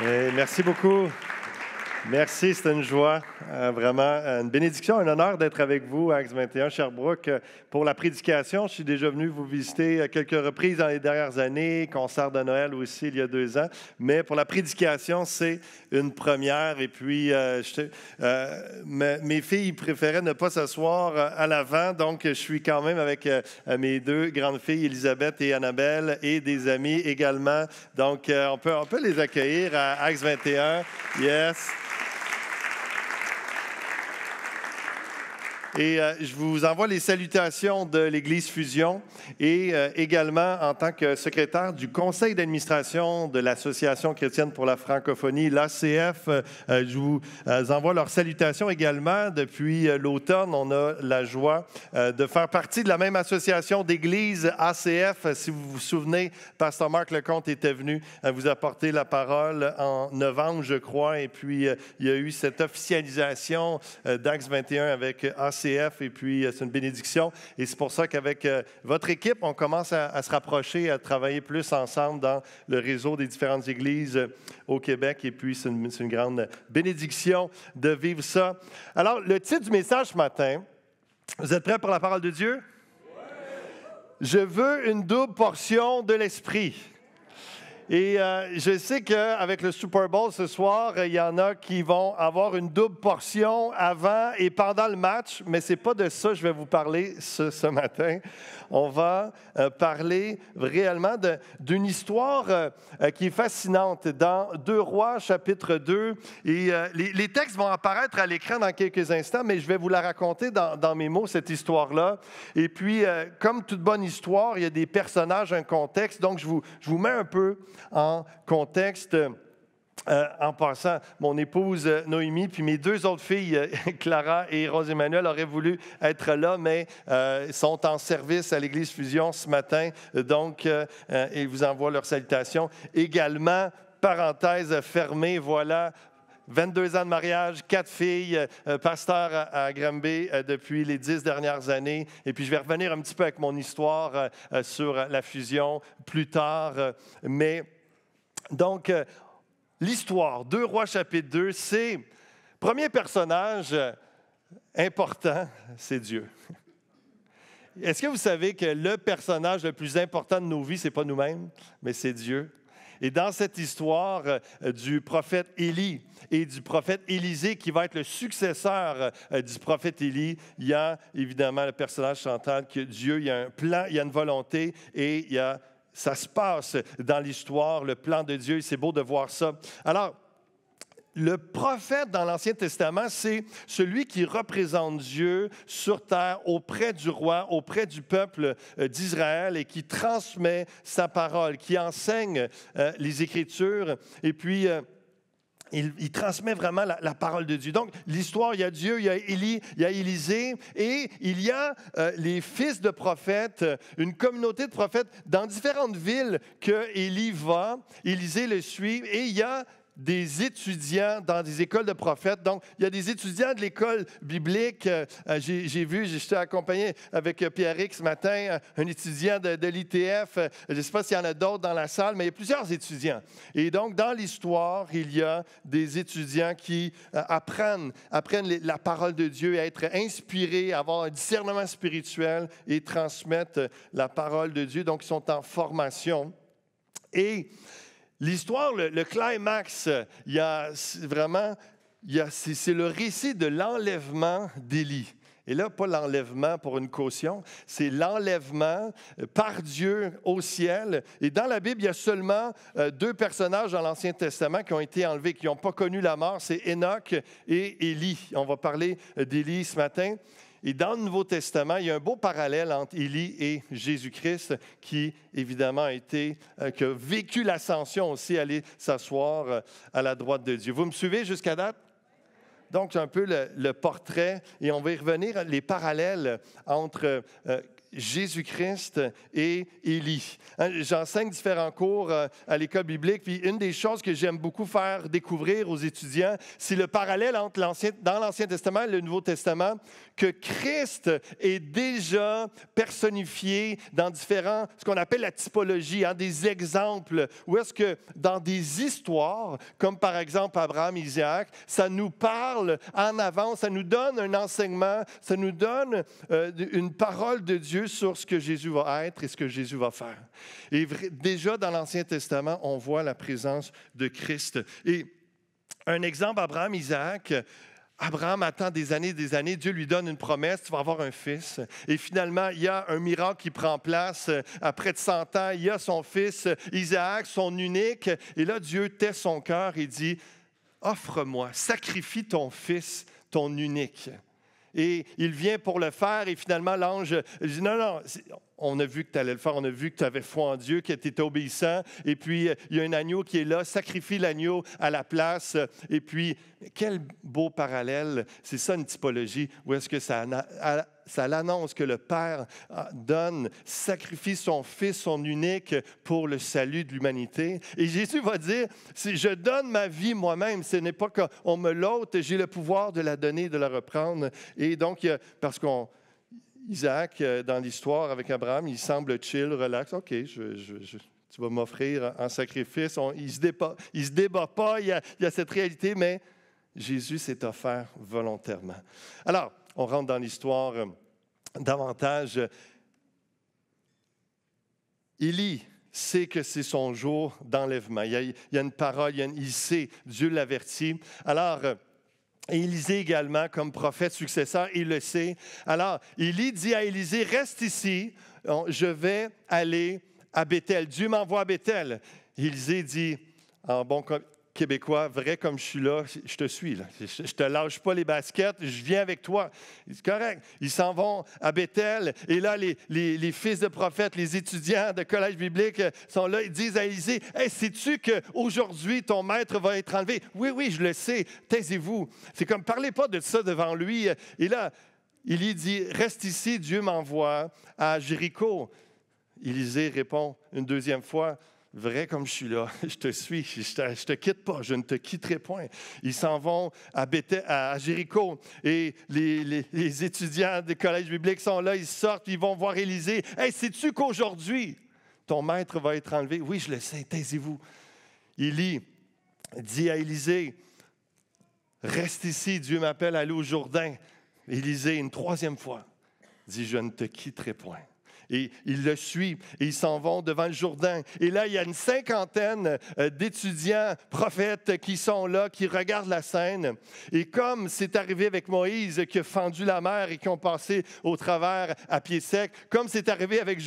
Merci beaucoup. Merci, c'est une joie, vraiment une bénédiction, un honneur d'être avec vous à Acts 21 Sherbrooke pour la prédication. Je suis déjà venu vous visiter à quelques reprises dans les dernières années, concert de Noël aussi il y a 2 ans, mais pour la prédication, c'est une première. Et puis, mes filles préféraient ne pas s'asseoir à l'avant, donc je suis quand même avec mes 2 grandes filles, Elisabeth et Annabelle, et des amis également. Donc, on peut les accueillir à Acts 21. Yes. Et je vous envoie les salutations de l'Église Fusion et également en tant que secrétaire du conseil d'administration de l'Association chrétienne pour la francophonie, l'ACF. Je vous envoie leurs salutations également. Depuis l'automne, on a la joie de faire partie de la même association d'église ACF. Si vous vous souvenez, Pasteur Marc Lecomte était venu vous apporter la parole en novembre, je crois, et puis il y a eu cette officialisation d'Acts 21 avec ACF. Et puis, c'est une bénédiction. Et c'est pour ça qu'avec votre équipe, on commence à se rapprocher, à travailler plus ensemble dans le réseau des différentes églises au Québec. Et puis, c'est une grande bénédiction de vivre ça. Alors, le titre du message ce matin, vous êtes prêts pour la parole de Dieu? Oui. Je veux une double portion de l'Esprit. Et je sais qu'avec le Super Bowl ce soir, il y en a qui vont avoir une double portion avant et pendant le match, mais ce n'est pas de ça que je vais vous parler ce matin. On va parler réellement d'une histoire qui est fascinante dans 2 Rois, chapitre 2. Et les textes vont apparaître à l'écran dans quelques instants, mais je vais vous la raconter dans mes mots, cette histoire-là. Et puis, comme toute bonne histoire, il y a des personnages, un contexte. Donc, je vous mets un peu en contexte. En passant, mon épouse Noémie, puis mes 2 autres filles, Clara et Rose-Emmanuel, auraient voulu être là, mais sont en service à l'Église Fusion ce matin. Donc, ils vous envoient leurs salutations. Également, parenthèse fermée, voilà. 22 ans de mariage, 4 filles, pasteur à Granby depuis les 10 dernières années. Et puis, je vais revenir un petit peu avec mon histoire sur la fusion plus tard. Mais, donc, l'histoire, 2 Rois chapitre 2, c'est, premier personnage important, c'est Dieu. Est-ce que vous savez que le personnage le plus important de nos vies, ce n'est pas nous-mêmes, mais c'est Dieu? Et dans cette histoire du prophète Élie et du prophète Élisée, qui va être le successeur du prophète Élie, il y a évidemment le personnage central que Dieu, il y a un plan, il y a une volonté et ça se passe dans l'histoire, le plan de Dieu. C'est beau de voir ça. Alors, le prophète dans l'Ancien Testament, c'est celui qui représente Dieu sur terre auprès du roi, auprès du peuple d'Israël et qui transmet sa parole, qui enseigne les Écritures et puis il transmet vraiment la parole de Dieu. Donc, l'histoire, il y a Dieu, il y a Élie, il y a Élisée et il y a les fils de prophètes, une communauté de prophètes dans différentes villes que Élie va, Élisée le suit et il y a des étudiants dans des écoles de prophètes. Donc, il y a des étudiants de l'école biblique. J'étais accompagné avec Pierrick ce matin, un étudiant de l'ITF. Je ne sais pas s'il y en a d'autres dans la salle, mais il y a plusieurs étudiants. Et donc, dans l'histoire, il y a des étudiants qui apprennent la parole de Dieu, à être inspirés, à avoir un discernement spirituel et transmettre la parole de Dieu. Donc, ils sont en formation. Et l'histoire, le climax, c'est le récit de l'enlèvement d'Élie. Et là, pas l'enlèvement pour une caution, c'est l'enlèvement par Dieu au ciel. Et dans la Bible, il y a seulement 2 personnages dans l'Ancien Testament qui ont été enlevés, qui n'ont pas connu la mort, c'est Enoch et Élie. On va parler d'Élie ce matin. Et dans le Nouveau Testament, il y a un beau parallèle entre Élie et Jésus-Christ qui, évidemment, qui a vécu l'ascension aussi, aller s'asseoir à la droite de Dieu. Vous me suivez jusqu'à date? Donc, c'est un peu le portrait et on va y revenir, les parallèles entre Jésus-Christ et Élie. J'enseigne différents cours à l'école biblique, puis une des choses que j'aime beaucoup faire découvrir aux étudiants, c'est le parallèle entre dans l'Ancien Testament et le Nouveau Testament, que Christ est déjà personnifié dans ce qu'on appelle la typologie, des exemples, où est-ce que dans des histoires, comme par exemple Abraham, Isaac, ça nous parle en avance, ça nous donne un enseignement, ça nous donne une parole de Dieu sur ce que Jésus va être et ce que Jésus va faire. Et déjà dans l'Ancien Testament, on voit la présence de Christ. Et un exemple, Abraham, Isaac, Abraham attend des années, Dieu lui donne une promesse, tu vas avoir un fils. Et finalement, il y a un miracle qui prend place. Après de 100 ans, il y a son fils, Isaac, son unique. Et là, Dieu tait son cœur et dit, offre-moi, sacrifie ton fils, ton unique. Et il vient pour le faire et finalement l'ange dit non, on a vu que tu allais le faire, on a vu que tu avais foi en Dieu, que tu étais obéissant. Et puis il y a un agneau qui est là, sacrifie l'agneau à la place. Et puis, quel beau parallèle, c'est ça une typologie, où est-ce que ça l'annonce que le Père donne, sacrifie son Fils, son unique, pour le salut de l'humanité. Et Jésus va dire, si je donne ma vie moi-même, ce n'est pas qu'on me l'ôte, j'ai le pouvoir de la donner, de la reprendre. Et donc, parce qu'Isaac, dans l'histoire avec Abraham, il semble chill, relax. OK, tu vas m'offrir en sacrifice. Il ne se débat pas, il y a cette réalité, mais Jésus s'est offert volontairement. Alors, on rentre dans l'histoire davantage. Élie sait que c'est son jour d'enlèvement. Il y a une parole, il sait, Dieu l'avertit. Alors, Élisée également, comme prophète successeur, il le sait. Alors, Élie dit à Élisée, reste ici, je vais aller à Béthel. Dieu m'envoie à Béthel. Élisée dit, en bon québécois, vrai comme je suis là, je te suis. Là. Je ne te lâche pas les baskets, je viens avec toi. C'est correct. Ils s'en vont à Béthel. Et là, les fils de prophètes, les étudiants de collège biblique sont là. Ils disent à Élisée, « Hey, sais-tu qu'aujourd'hui, ton maître va être enlevé? » « Oui, je le sais. Taisez-vous. » C'est comme, parlez pas de ça devant lui. Et là, Élie dit, « Reste ici, Dieu m'envoie à Jéricho. » Élisée répond une deuxième fois, vrai comme je suis là, je te suis, je te quitte pas, je ne te quitterai point. Ils s'en vont à Jéricho et les étudiants des collèges bibliques sont là, ils sortent, ils vont voir Élisée. « Hey, sais-tu qu'aujourd'hui, ton maître va être enlevé? » « Oui, je le sais, taisez-vous. » Élie dit à Élisée, « Reste ici, Dieu m'appelle à aller au Jourdain. » Élisée, une troisième fois, dit, « Je ne te quitterai point. » Et il le suit, et ils s'en vont devant le Jourdain. Et là, il y a une 50aine d'étudiants, prophètes qui sont là, qui regardent la scène. Et comme c'est arrivé avec Moïse, qui a fendu la mer et qui ont passé au travers à pied sec, comme c'est arrivé avec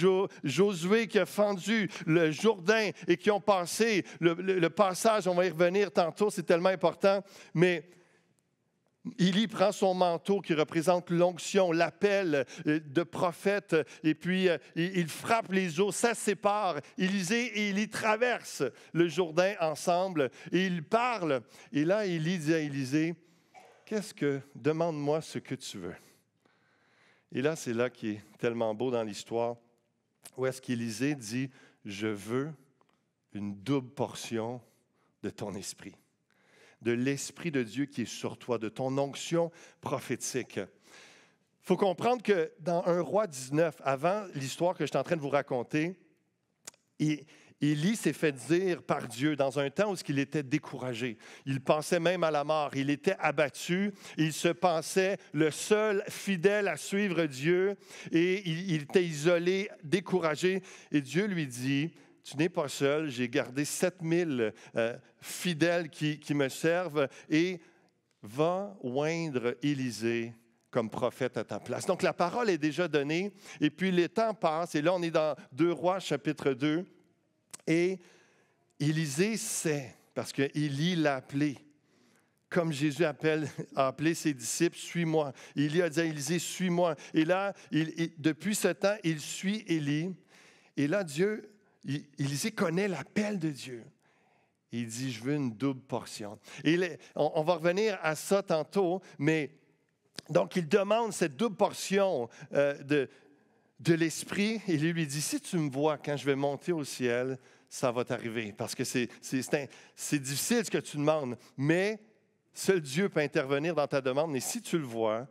Josué, qui a fendu le Jourdain et qui ont passé le passage, on va y revenir tantôt, c'est tellement important, mais Élie prend son manteau qui représente l'onction, l'appel de prophète, et puis il frappe les eaux, ça sépare. Élisée et Élie traversent le Jourdain ensemble et ils parlent. Et là, Élie dit à Élisée, demande-moi ce que tu veux. Et là, c'est là qui est tellement beau dans l'histoire, où est-ce qu'Élisée dit, je veux une double portion de ton esprit, de l'Esprit de Dieu qui est sur toi, de ton onction prophétique. Il faut comprendre que dans 1 Roi 19, avant l'histoire que je suis en train de vous raconter, Élie s'est fait dire par Dieu dans un temps où il était découragé. Il pensait même à la mort. Il était abattu. Il se pensait le seul fidèle à suivre Dieu et il était isolé, découragé. Et Dieu lui dit, « Tu n'es pas seul, j'ai gardé 7000 fidèles qui me servent et va oindre Élisée comme prophète à ta place. » Donc la parole est déjà donnée et puis le temps passe et là on est dans 2 Rois chapitre 2 et Élisée sait, parce qu'Élie l'a appelé, comme Jésus a appelé ses disciples, « Suis-moi ». Élie a dit à Élisée, « Suis-moi ». Et là, depuis ce temps, il suit Élie et là Élisée connaît l'appel de Dieu. Il dit, je veux une double portion. Et on va revenir à ça tantôt, mais donc il demande cette double portion de l'Esprit. Élie lui dit, si tu me vois quand je vais monter au ciel, ça va t'arriver. Parce que c'est difficile ce que tu demandes, mais seul Dieu peut intervenir dans ta demande. Mais si tu le vois,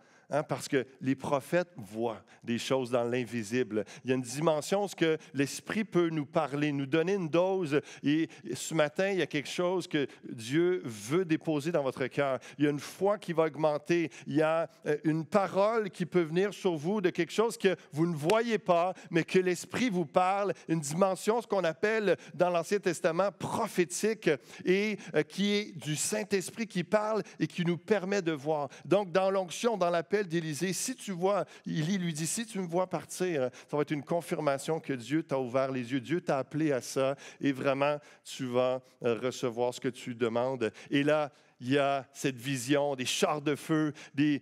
parce que les prophètes voient des choses dans l'invisible. Il y a une dimension où que l'Esprit peut nous parler, nous donner une dose. Et ce matin, il y a quelque chose que Dieu veut déposer dans votre cœur. Il y a une foi qui va augmenter. Il y a une parole qui peut venir sur vous de quelque chose que vous ne voyez pas, mais que l'Esprit vous parle. Une dimension, ce qu'on appelle dans l'Ancien Testament, prophétique, et qui est du Saint-Esprit qui parle et qui nous permet de voir. Donc, dans l'onction, dans l'appel d'Élisée, si tu vois, Élie lui dit, si tu me vois partir, ça va être une confirmation que Dieu t'a ouvert les yeux, Dieu t'a appelé à ça, et vraiment, tu vas recevoir ce que tu demandes. Et là, il y a cette vision des chars de feu, des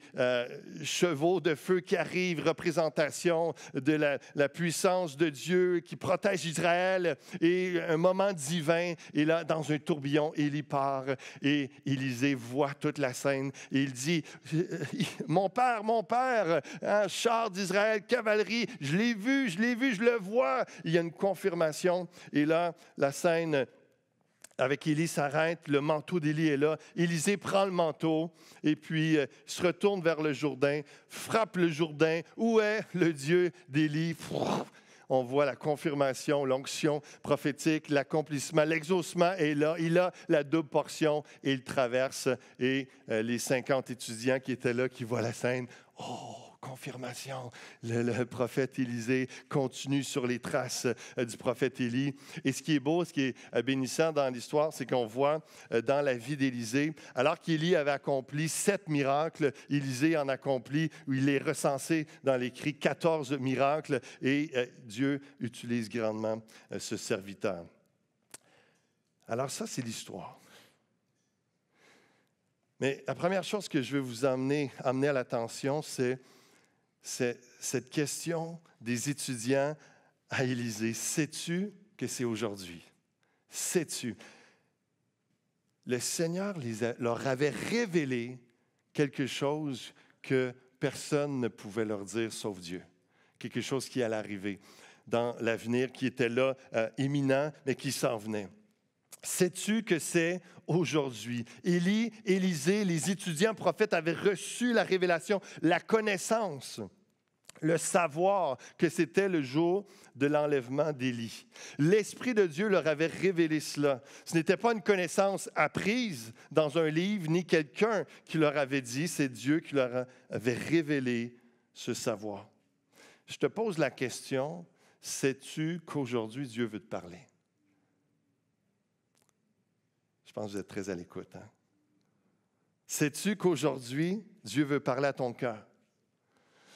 chevaux de feu qui arrivent, représentation de la puissance de Dieu qui protège Israël, et un moment divin. Et là, dans un tourbillon, Élie part et Élisée voit toute la scène et il dit, mon père, char d'Israël, cavalerie, je l'ai vu, je le vois. Il y a une confirmation et là, la scène avec Élie s'arrête, le manteau d'Élie est là. Élisée prend le manteau et puis se retourne vers le Jourdain, frappe le Jourdain. Où est le Dieu d'Élie? On voit la confirmation, l'onction prophétique, l'accomplissement, l'exaucement est là. Il a la double portion et il traverse. Et les 50 étudiants qui étaient là, qui voient la scène, oh! Confirmation. Le prophète Élisée continue sur les traces du prophète Élie. Et ce qui est beau, ce qui est bénissant dans l'histoire, c'est qu'on voit dans la vie d'Élisée, alors qu'Élie avait accompli 7 miracles, Élisée en accomplit, où il est recensé dans l'écrit 14 miracles, et Dieu utilise grandement ce serviteur. Alors ça, c'est l'histoire. Mais la première chose que je veux vous amener à l'attention, c'est cette question des étudiants à Élisée. Sais-tu que c'est aujourd'hui? Sais-tu? Le Seigneur leur avait révélé quelque chose que personne ne pouvait leur dire sauf Dieu. Quelque chose qui allait arriver dans l'avenir, qui était là, imminent, mais qui s'en venait. Sais-tu que c'est aujourd'hui? Élie, Élisée, les étudiants prophètes avaient reçu la révélation, la connaissance, le savoir que c'était le jour de l'enlèvement d'Élie. L'Esprit de Dieu leur avait révélé cela. Ce n'était pas une connaissance apprise dans un livre, ni quelqu'un qui leur avait dit, c'est Dieu qui leur avait révélé ce savoir. Je te pose la question, sais-tu qu'aujourd'hui Dieu veut te parler? Je pense que vous êtes très à l'écoute. Sais-tu qu'aujourd'hui, Dieu veut parler à ton cœur?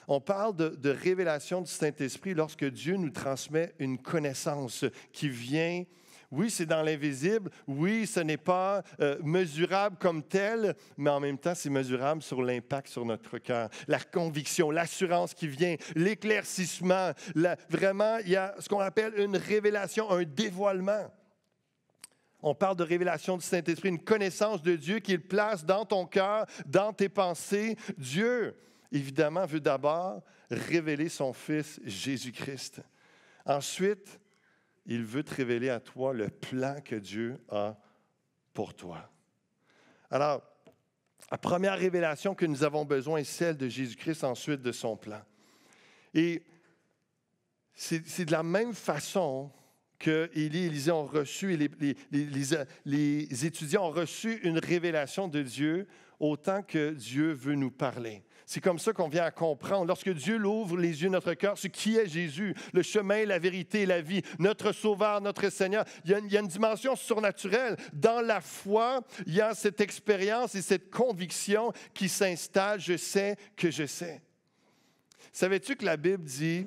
On parle de révélation du Saint-Esprit lorsque Dieu nous transmet une connaissance qui vient, oui, c'est dans l'invisible, oui, ce n'est pas mesurable comme tel, mais en même temps, c'est mesurable sur l'impact sur notre cœur. La conviction, l'assurance qui vient, l'éclaircissement, vraiment, il y a ce qu'on appelle une révélation, un dévoilement. On parle de révélation du Saint-Esprit, une connaissance de Dieu qu'il place dans ton cœur, dans tes pensées. Dieu, évidemment, veut d'abord révéler son Fils Jésus-Christ. Ensuite, il veut te révéler à toi le plan que Dieu a pour toi. Alors, la première révélation que nous avons besoin est celle de Jésus-Christ, ensuite de son plan. Et c'est de la même façon que Élie et Élisée ont reçu, et les étudiants ont reçu une révélation de Dieu, autant que Dieu veut nous parler. C'est comme ça qu'on vient à comprendre. Lorsque Dieu ouvre les yeux de notre cœur, ce qui est Jésus, le chemin, la vérité et la vie, notre Sauveur, notre Seigneur, il y a une dimension surnaturelle. Dans la foi, il y a cette expérience et cette conviction qui s'installe. Je sais que je sais. Savais-tu que la Bible dit,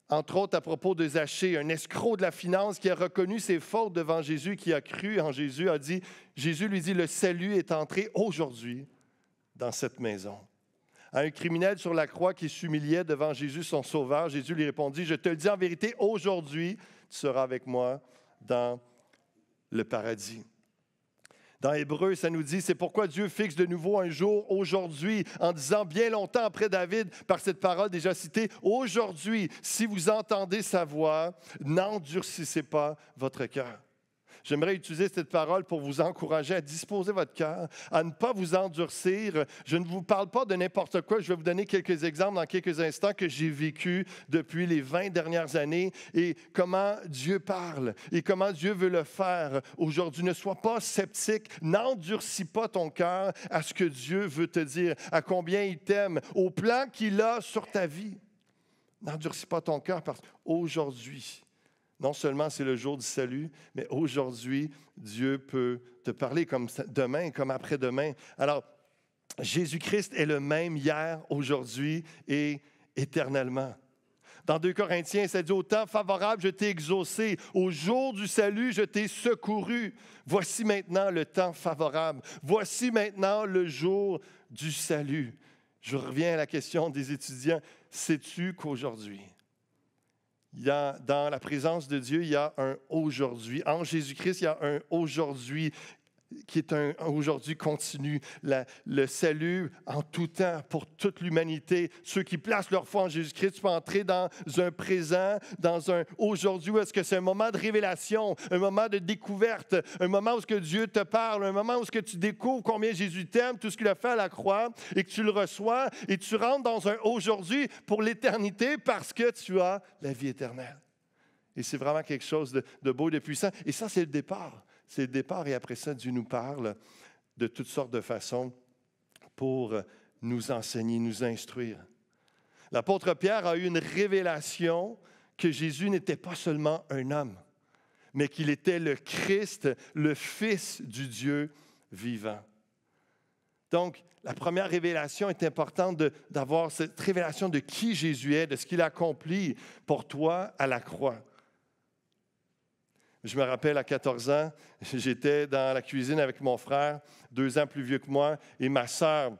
entre autres à propos de Zachée, un escroc de la finance qui a reconnu ses fautes devant Jésus, qui a cru en Jésus, a dit, Jésus lui dit, le salut est entré aujourd'hui dans cette maison. À un criminel sur la croix qui s'humiliait devant Jésus, son sauveur, Jésus lui répondit, je te le dis en vérité, aujourd'hui, tu seras avec moi dans le paradis. Dans Hébreu, ça nous dit, c'est pourquoi Dieu fixe de nouveau un jour aujourd'hui, en disant bien longtemps après David, par cette parole déjà citée, aujourd'hui, si vous entendez sa voix, n'endurcissez pas votre cœur. J'aimerais utiliser cette parole pour vous encourager à disposer votre cœur, à ne pas vous endurcir. Je ne vous parle pas de n'importe quoi. Je vais vous donner quelques exemples dans quelques instants que j'ai vécu depuis les 20 dernières années et comment Dieu parle et comment Dieu veut le faire aujourd'hui. Ne sois pas sceptique, n'endurcis pas ton cœur à ce que Dieu veut te dire, à combien il t'aime, au plan qu'il a sur ta vie. N'endurcis pas ton cœur parce qu'aujourd'hui, non seulement c'est le jour du salut, mais aujourd'hui, Dieu peut te parler comme demain, comme après-demain. Alors, Jésus-Christ est le même hier, aujourd'hui et éternellement. Dans 2 Corinthiens, ça dit « Au temps favorable, je t'ai exaucé. Au jour du salut, je t'ai secouru. Voici maintenant le temps favorable. Voici maintenant le jour du salut. » Je reviens à la question des étudiants. Sais-tu qu'aujourd'hui, dans la présence de Dieu, il y a un aujourd'hui. En Jésus-Christ, il y a un aujourd'hui qui est un aujourd'hui continu. Le salut en tout temps pour toute l'humanité. Ceux qui placent leur foi en Jésus-Christ, tu peux entrer dans un présent, dans un aujourd'hui. Est-ce que c'est un moment de révélation, un moment de découverte, un moment où ce que Dieu te parle, un moment où ce que tu découvres combien Jésus t'aime, tout ce qu'il a fait à la croix, et que tu le reçois, et tu rentres dans un aujourd'hui pour l'éternité parce que tu as la vie éternelle. Et c'est vraiment quelque chose de beau, de puissant. Et ça, c'est le départ. C'est le départ et après ça, Dieu nous parle de toutes sortes de façons pour nous enseigner, nous instruire. L'apôtre Pierre a eu une révélation que Jésus n'était pas seulement un homme, mais qu'il était le Christ, le Fils du Dieu vivant. Donc, la première révélation est importante d'avoir cette révélation de qui Jésus est, de ce qu'il a accompli pour toi à la croix. Je me rappelle, à 14 ans, j'étais dans la cuisine avec mon frère, 2 ans plus vieux que moi, et ma sœur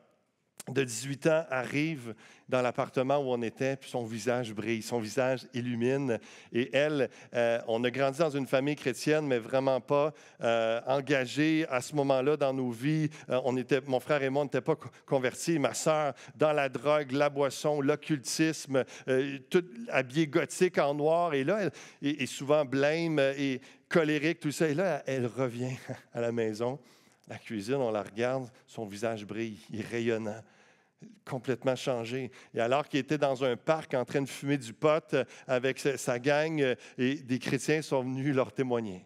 de 18 ans arrive dans l'appartement où on était, puis son visage brille, son visage illumine. Et elle, on a grandi dans une famille chrétienne, mais vraiment pas engagée à ce moment-là dans nos vies. Mon frère et moi, on n'était pas convertis. Ma sœur, dans la drogue, la boisson, l'occultisme, tout habillée gothique en noir. Et là, elle est souvent blême et colérique, tout ça. Et là, elle revient à la maison. La cuisine, on la regarde, son visage brille, il est rayonnant, complètement changé. Et alors qu'il était dans un parc en train de fumer du pot avec sa gang, et des chrétiens sont venus leur témoigner,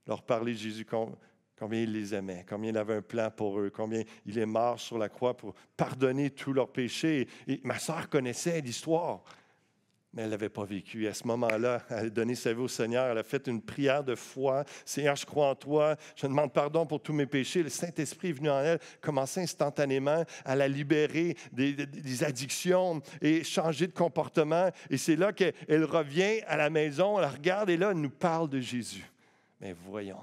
leur parler de Jésus, combien il les aimait, combien il avait un plan pour eux, combien il est mort sur la croix pour pardonner tous leurs péchés. Et ma sœur connaissait l'histoire, mais elle ne l'avait pas vécu. À ce moment-là, elle a donné sa vie au Seigneur. Elle a fait une prière de foi. « Seigneur, je crois en toi. Je demande pardon pour tous mes péchés. » Le Saint-Esprit est venu en elle, commençait instantanément à la libérer des addictions et changer de comportement. Et c'est là qu'elle revient à la maison, elle la regarde et là, elle nous parle de Jésus. Mais voyons.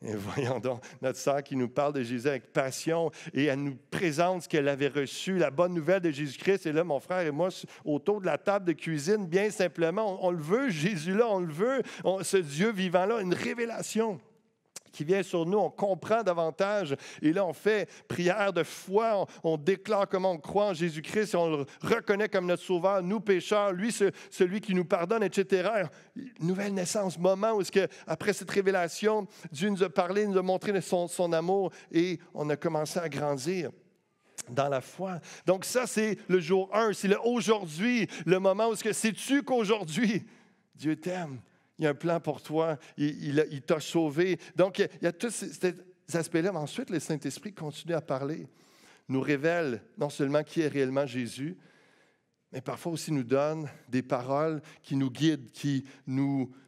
Et voyons donc notre sœur qui nous parle de Jésus avec passion et elle nous présente ce qu'elle avait reçu, la bonne nouvelle de Jésus-Christ. Et là, mon frère et moi, autour de la table de cuisine, bien simplement, on le veut, Jésus-là, on le veut, ce Dieu vivant-là, une révélation qui vient sur nous, on comprend davantage. Et là, on fait prière de foi, on déclare comment on croit en Jésus-Christ, et on le reconnaît comme notre sauveur, nous pécheurs, lui, celui qui nous pardonne, etc. Nouvelle naissance, moment où, après cette révélation, Dieu nous a parlé, nous a montré son amour, et on a commencé à grandir dans la foi. Donc ça, c'est le jour 1, c'est le aujourd'hui, le moment où sais-tu qu'aujourd'hui, Dieu t'aime. Il y a un plan pour toi. Il t'a sauvé. Donc, il y a tous ces aspects-là. Mais ensuite, le Saint-Esprit continue à parler, nous révèle non seulement qui est réellement Jésus, mais parfois aussi nous donne des paroles qui nous guident,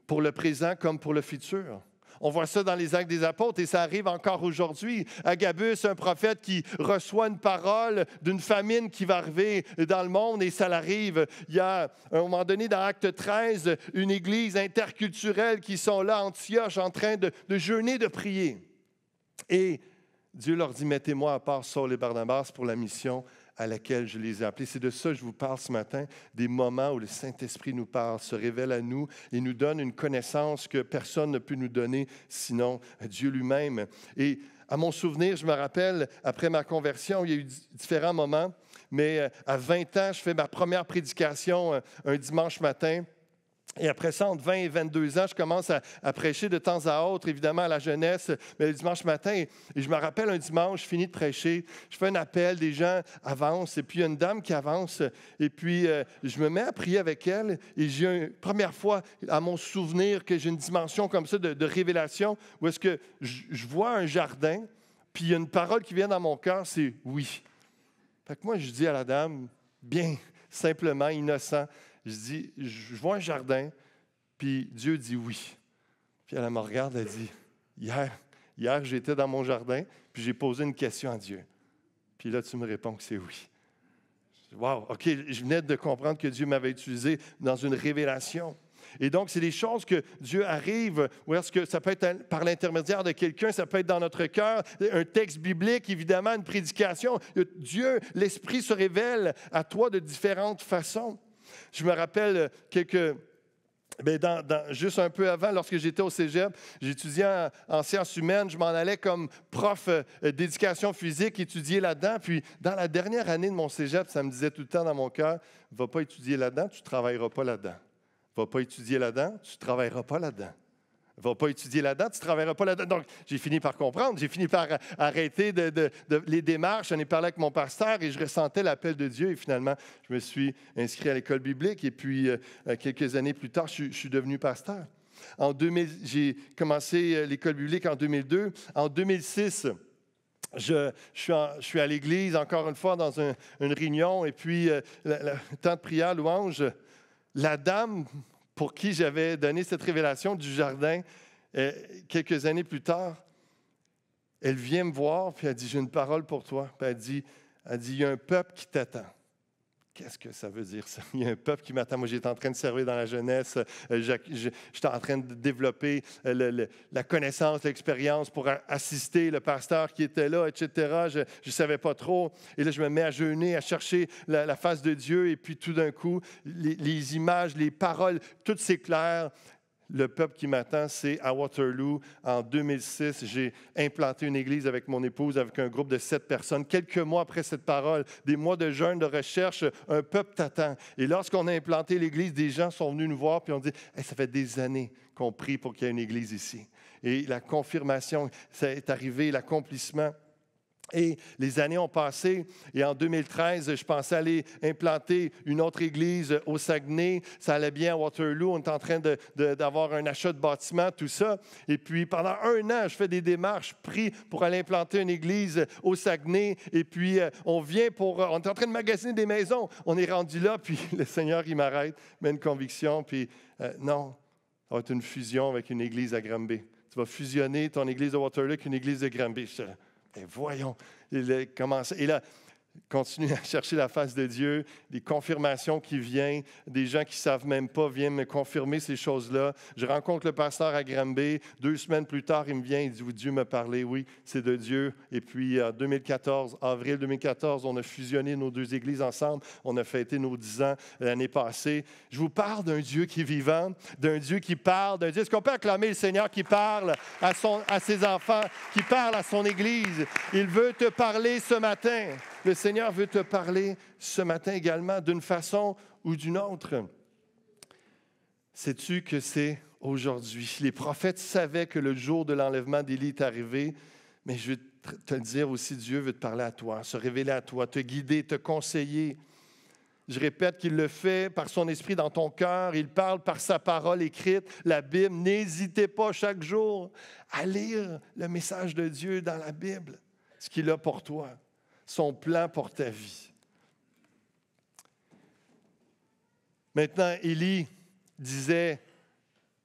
pour le présent comme pour le futur. On voit ça dans les Actes des Apôtres et ça arrive encore aujourd'hui. Agabus, un prophète qui reçoit une parole d'une famine qui va arriver dans le monde et ça l'arrive. Il y a, à un moment donné, dans Acte 13, une église interculturelle qui sont là, à Antioche, en train de jeûner, de prier. Et Dieu leur dit, mettez-moi à part Saul et Barnabas pour la mission à laquelle je les ai appelés. C'est de ça que je vous parle ce matin, des moments où le Saint-Esprit nous parle, se révèle à nous et nous donne une connaissance que personne ne peut nous donner, sinon Dieu lui-même. Et à mon souvenir, je me rappelle, après ma conversion, il y a eu différents moments, mais à 20 ans, je fais ma première prédication un dimanche matin. Et après ça, entre 20 et 22 ans, je commence à prêcher de temps à autre, évidemment à la jeunesse, mais le dimanche matin. Et je me rappelle un dimanche, je finis de prêcher, je fais un appel, des gens avancent, et puis il y a une dame qui avance, et puis je me mets à prier avec elle, et j'ai une première fois à mon souvenir que j'ai une dimension comme ça de révélation, où est-ce que je vois un jardin, puis il y a une parole qui vient dans mon cœur, c'est « oui ». Fait que moi, je dis à la dame, bien simplement, innocent, je dis, je vois un jardin, puis Dieu dit oui. Puis elle me regarde, elle dit, hier j'étais dans mon jardin, puis j'ai posé une question à Dieu. Puis là, tu me réponds que c'est oui. Wow, OK, je venais de comprendre que Dieu m'avait utilisé dans une révélation. Et donc, c'est des choses que Dieu arrive, ou est-ce que ça peut être par l'intermédiaire de quelqu'un, ça peut être dans notre cœur, un texte biblique, évidemment, une prédication. Dieu, l'Esprit se révèle à toi de différentes façons. Je me rappelle juste un peu avant, lorsque j'étais au cégep, j'étudiais en sciences humaines, je m'en allais comme prof d'éducation physique, étudier là-dedans. Puis, dans la dernière année de mon cégep, ça me disait tout le temps dans mon cœur, « Va pas étudier là-dedans, tu ne travailleras pas là-dedans. Va pas étudier là-dedans, tu ne travailleras pas là-dedans. Va pas étudier là-dedans, tu ne travailleras pas là-dedans. » Donc, j'ai fini par comprendre, j'ai fini par arrêter les démarches. J'en ai parlé avec mon pasteur et je ressentais l'appel de Dieu. Et finalement, je me suis inscrit à l'école biblique. Et puis, quelques années plus tard, je suis devenu pasteur. J'ai commencé l'école biblique en 2002. En 2006, je suis à l'église, encore une fois, dans une réunion. Et puis, le temps de prière, louange, la dame pour qui j'avais donné cette révélation du jardin, quelques années plus tard, elle vient me voir, puis elle dit, « J'ai une parole pour toi. » Puis elle dit, « Il y a un peuple qui t'attend. » Qu'est-ce que ça veut dire, ça? Il y a un peuple qui m'attend. Moi, j'étais en train de servir dans la jeunesse. J'étais en train de développer la connaissance, l'expérience pour assister le pasteur qui était là, etc. Je ne savais pas trop. Et là, je me mets à jeûner, à chercher la face de Dieu. Et puis, tout d'un coup, les images, les paroles, tout s'éclaire. Le peuple qui m'attend, c'est à Waterloo. En 2006, j'ai implanté une église avec mon épouse, avec un groupe de 7 personnes. Quelques mois après cette parole, des mois de jeûne, de recherche, un peuple t'attend. Et lorsqu'on a implanté l'église, des gens sont venus nous voir et ont dit, hey, « Ça fait des années qu'on prie pour qu'il y ait une église ici. » Et la confirmation, ça est arrivé, l'accomplissement. Et les années ont passé et en 2013, je pensais aller implanter une autre église au Saguenay. Ça allait bien à Waterloo. On est en train d'avoir un achat de bâtiment, tout ça. Et puis, pendant un an, je fais des démarches, prie pour aller implanter une église au Saguenay. Et puis, on est en train de magasiner des maisons. On est rendu là, puis le Seigneur, il m'arrête, met une conviction. Puis, non, ça va être une fusion avec une église à Granby. Tu vas fusionner ton église de Waterloo avec une église de Granby. Et voyons, et là, continue à chercher la face de Dieu, des confirmations qui viennent, des gens qui ne savent même pas viennent me confirmer ces choses-là. Je rencontre le pasteur à Granby. 2 semaines plus tard, il me vient, il dit, Dieu m'a parlé, oui, c'est de Dieu. Et puis, en avril 2014, on a fusionné nos 2 églises ensemble. On a fêté nos 10 ans l'année passée. Je vous parle d'un Dieu qui est vivant, d'un Dieu qui parle, d'un Dieu. Est-ce qu'on peut acclamer le Seigneur qui parle à ses enfants, qui parle à son Église? Il veut te parler ce matin. Le Seigneur veut te parler ce matin également d'une façon ou d'une autre. Sais-tu que c'est aujourd'hui? Les prophètes savaient que le jour de l'enlèvement d'Élie est arrivé, mais je veux te le dire aussi, Dieu veut te parler à toi, se révéler à toi, te guider, te conseiller. Je répète qu'il le fait par son esprit dans ton cœur. Il parle par sa parole écrite, la Bible. N'hésitez pas chaque jour à lire le message de Dieu dans la Bible, ce qu'il a pour toi, son plan pour ta vie. Maintenant, Élie disait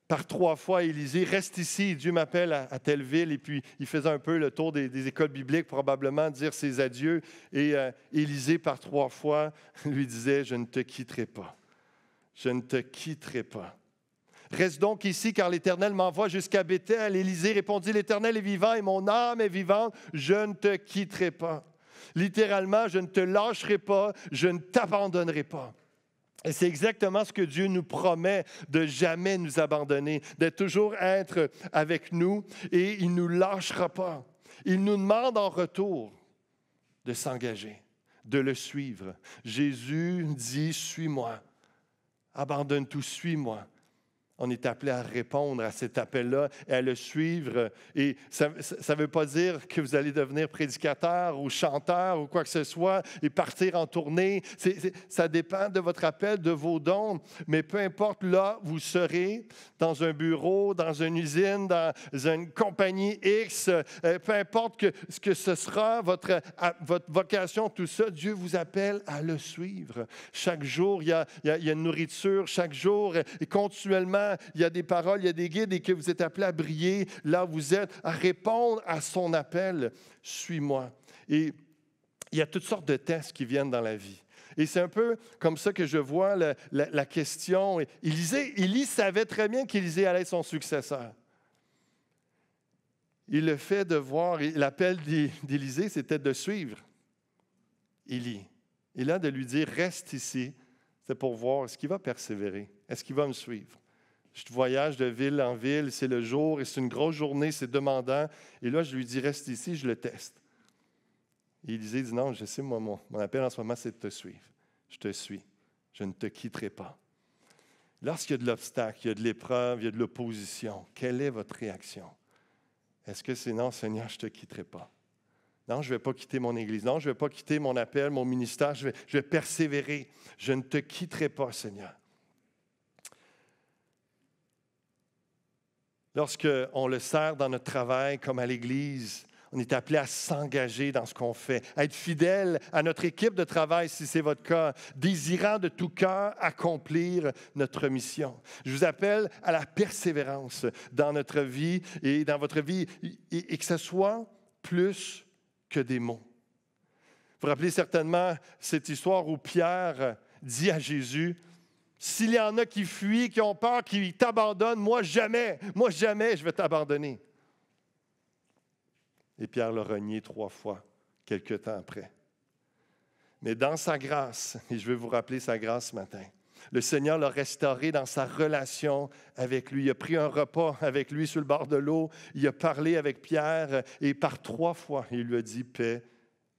par 3 fois à Élisée, « Reste ici, Dieu m'appelle à telle ville. » Et puis, il faisait un peu le tour des écoles bibliques, probablement, dire ses adieux. Et Élisée, par 3 fois, lui disait, « Je ne te quitterai pas. Je ne te quitterai pas. Reste donc ici, car l'Éternel m'envoie jusqu'à Béthel. » Élisée répondit, « L'Éternel est vivant et mon âme est vivante. Je ne te quitterai pas. » Littéralement, je ne te lâcherai pas, je ne t'abandonnerai pas. Et c'est exactement ce que Dieu nous promet, de jamais nous abandonner, de toujours être avec nous et il ne nous lâchera pas. Il nous demande en retour de s'engager, de le suivre. Jésus dit, suis-moi. Abandonne tout, suis-moi. On est appelé à répondre à cet appel-là et à le suivre. Et ça ne veut pas dire que vous allez devenir prédicateur ou chanteur ou quoi que ce soit et partir en tournée. Ça dépend de votre appel, de vos dons. Mais peu importe là, vous serez dans un bureau, dans une usine, dans une compagnie X, peu importe ce que ce sera, votre vocation, tout ça, Dieu vous appelle à le suivre. Chaque jour, il y a une nourriture. Chaque jour, et continuellement, il y a des paroles, il y a des guides et que vous êtes appelés à briller là où vous êtes, à répondre à son appel. Suis-moi. Et il y a toutes sortes de tests qui viennent dans la vie. Et c'est un peu comme ça que je vois la question. Élie savait très bien qu'Élisée allait être son successeur. Et le fait de voir, l'appel d'Élisée, c'était de suivre Élie. Et là, de lui dire, reste ici, c'est pour voir, est-ce qu'il va persévérer? Est-ce qu'il va me suivre? Je voyage de ville en ville, c'est le jour et c'est une grosse journée, c'est demandant. Et là, je lui dis, reste ici, je le teste. Et Élisée dit, non, je sais, moi, mon appel en ce moment, c'est de te suivre. Je te suis. Je ne te quitterai pas. Lorsqu'il y a de l'obstacle, il y a de l'épreuve, il y a de l'opposition, quelle est votre réaction? Est-ce que c'est non, Seigneur, je ne te quitterai pas? Non, je ne vais pas quitter mon Église. Non, je ne vais pas quitter mon appel, mon ministère. Je vais persévérer. Je ne te quitterai pas, Seigneur. Lorsqu'on le sert dans notre travail, comme à l'Église, on est appelé à s'engager dans ce qu'on fait, à être fidèle à notre équipe de travail, si c'est votre cas, désirant de tout cœur accomplir notre mission. Je vous appelle à la persévérance dans notre vie et dans votre vie, et que ce soit plus que des mots. Vous vous rappelez certainement cette histoire où Pierre dit à Jésus, s'il y en a qui fuient, qui ont peur, qui t'abandonnent, moi jamais je vais t'abandonner. Et Pierre l'a renié 3 fois, quelque temps après. Mais dans sa grâce, et je veux vous rappeler sa grâce ce matin, le Seigneur l'a restauré dans sa relation avec lui. Il a pris un repas avec lui sur le bord de l'eau. Il a parlé avec Pierre et par 3 fois, il lui a dit, paix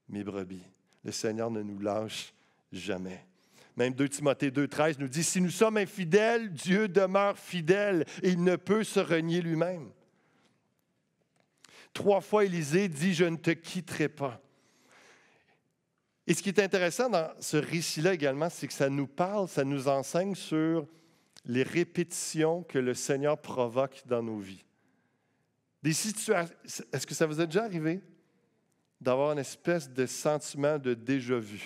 mes brebis. Le Seigneur ne nous lâche jamais. Même 2 Timothée 2,13 nous dit, si nous sommes infidèles, Dieu demeure fidèle et il ne peut se renier lui-même. 3 fois, Élisée dit, je ne te quitterai pas. Et ce qui est intéressant dans ce récit-là également, c'est que ça nous parle, ça nous enseigne sur les répétitions que le Seigneur provoque dans nos vies. Des situations, est-ce que ça vous est déjà arrivé d'avoir une espèce de sentiment de déjà-vu?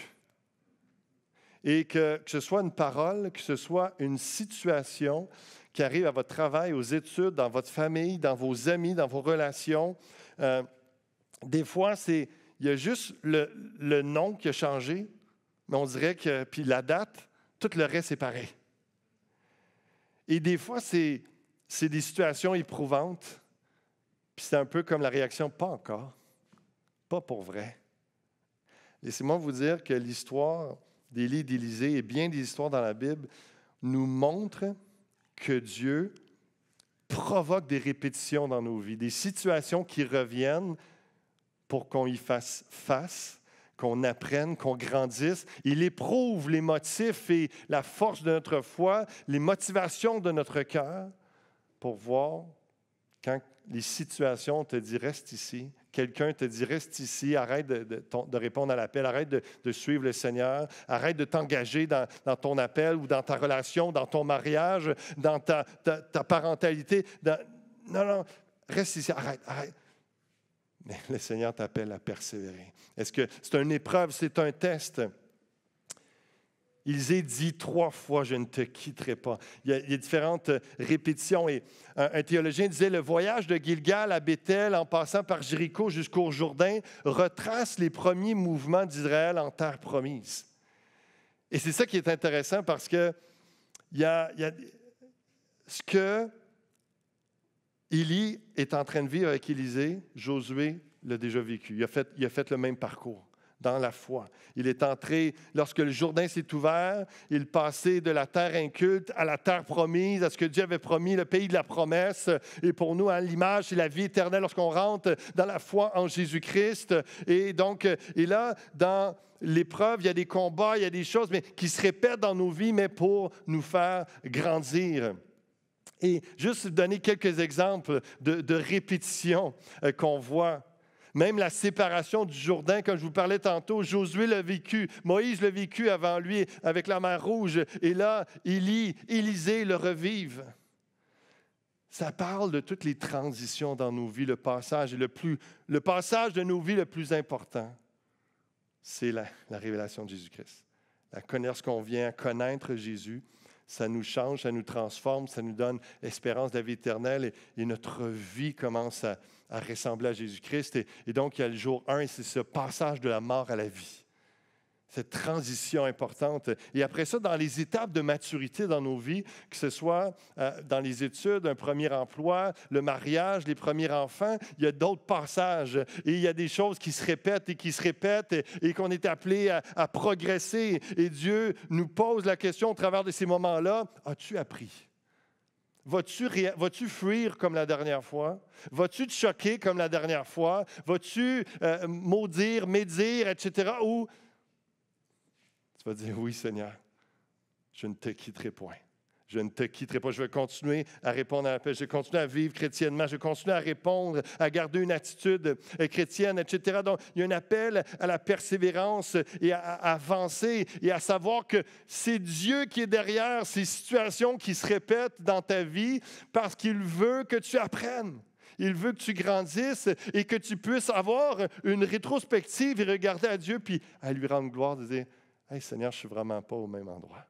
Et que ce soit une parole, que ce soit une situation qui arrive à votre travail, aux études, dans votre famille, dans vos amis, dans vos relations. Des fois, il y a juste le nom qui a changé, mais on dirait que, puis la date, tout le reste est pareil. Et des fois, c'est des situations éprouvantes, puis c'est un peu comme la réaction, pas encore, pas pour vrai. Laissez-moi vous dire que l'histoire d'Élie et d'Élisée et bien des histoires dans la Bible nous montrent que Dieu provoque des répétitions dans nos vies, des situations qui reviennent pour qu'on y fasse face, qu'on apprenne, qu'on grandisse. Il éprouve les motifs et la force de notre foi, les motivations de notre cœur pour voir quand les situations te disent « reste ici », quelqu'un te dit « reste ici », arrête de répondre à l'appel, arrête de suivre le Seigneur, arrête de t'engager dans ton appel ou dans ta relation, dans ton mariage, dans ta parentalité. Non, reste ici, arrête. Mais le Seigneur t'appelle à persévérer. Est-ce que c'est une épreuve, c'est un test? Élisée dit 3 fois, je ne te quitterai pas. Il y a différentes répétitions. Et un théologien disait, le voyage de Gilgal à Béthel, en passant par Jéricho jusqu'au Jourdain, retrace les premiers mouvements d'Israël en terre promise. Et c'est ça qui est intéressant parce que il y a ce que Élie est en train de vivre avec Élisée, Josué l'a déjà vécu. Il a fait le même parcours dans la foi. Il est entré, lorsque le Jourdain s'est ouvert, il passait de la terre inculte à la terre promise, à ce que Dieu avait promis, le pays de la promesse. Et pour nous, l'image, c'est la vie éternelle lorsqu'on rentre dans la foi en Jésus-Christ. Et donc, et là, dans l'épreuve, il y a des combats, il y a des choses qui se répètent dans nos vies, mais pour nous faire grandir. Et juste donner quelques exemples de répétitions qu'on voit. Même la séparation du Jourdain, comme je vous parlais tantôt, Josué l'a vécu, Moïse l'a vécu avant lui avec la mer Rouge. Et là, Élisée le revive. Ça parle de toutes les transitions dans nos vies, le passage de nos vies le plus important, c'est la révélation de Jésus-Christ. Lorsqu'on vient à connaître Jésus, ça nous change, ça nous transforme, ça nous donne l'espérance de la vie éternelle et notre vie commence à ressembler à Jésus-Christ. Et donc, il y a le jour 1, c'est ce passage de la mort à la vie. Cette transition importante. Et après ça, dans les étapes de maturité dans nos vies, que ce soit dans les études, un premier emploi, le mariage, les premiers enfants, il y a d'autres passages. Et il y a des choses qui se répètent et qu'on est appelé à progresser. Et Dieu nous pose la question au travers de ces moments-là, as-tu appris? Vas-tu fuir comme la dernière fois? Vas-tu te choquer comme la dernière fois? Vas-tu maudire, médire, etc.? Ou tu vas dire, oui Seigneur, je ne te quitterai point. Je ne te quitterai pas. Je vais continuer à répondre à l'appel. Je vais continuer à vivre chrétiennement. Je vais continuer à répondre, à garder une attitude chrétienne, etc. Donc, il y a un appel à la persévérance et à avancer et à savoir que c'est Dieu qui est derrière ces situations qui se répètent dans ta vie parce qu'il veut que tu apprennes. Il veut que tu grandisses et que tu puisses avoir une rétrospective et regarder à Dieu puis à lui rendre gloire, de dire, « Hey Seigneur, je ne suis vraiment pas au même endroit.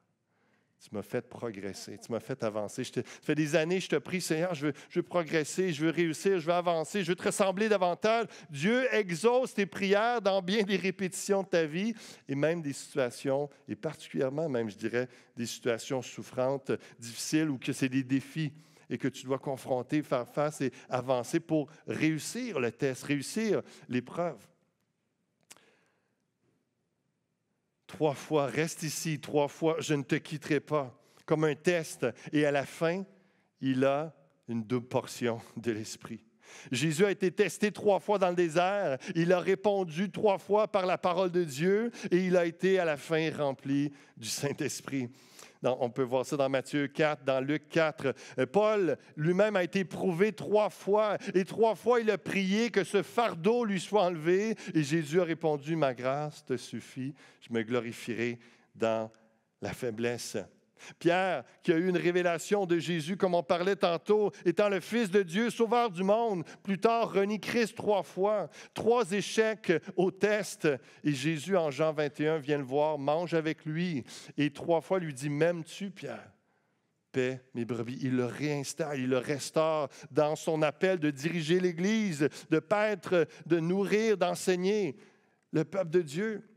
Tu m'as fait progresser, tu m'as fait avancer. Ça fait des années que je te prie, Seigneur, je veux progresser, je veux réussir, je veux avancer, je veux te ressembler davantage. » Dieu exauce tes prières dans bien des répétitions de ta vie et même des situations, et particulièrement même, je dirais, des situations souffrantes, difficiles ou que c'est des défis et que tu dois confronter, faire face et avancer pour réussir le test, réussir l'épreuve. 3 fois, reste ici, 3 fois, je ne te quitterai pas, comme un test. Et à la fin, il a une double portion de l'Esprit. Jésus a été testé 3 fois dans le désert. Il a répondu 3 fois par la parole de Dieu et il a été à la fin rempli du Saint-Esprit. On peut voir ça dans Matthieu 4, dans Luc 4. Paul lui-même a été éprouvé 3 fois et 3 fois il a prié que ce fardeau lui soit enlevé et Jésus a répondu, « Ma grâce te suffit, je me glorifierai dans la faiblesse. » Pierre, qui a eu une révélation de Jésus, comme on parlait tantôt, étant le Fils de Dieu, sauveur du monde, plus tard renie Christ 3 fois, 3 échecs au test. Et Jésus, en Jean 21, vient le voir, mange avec lui. Et 3 fois lui dit, « M'aimes-tu, Pierre? Paix mes brebis. » Il le réinstalle, il le restaure dans son appel de diriger l'Église, de paître, de nourrir, d'enseigner le peuple de Dieu.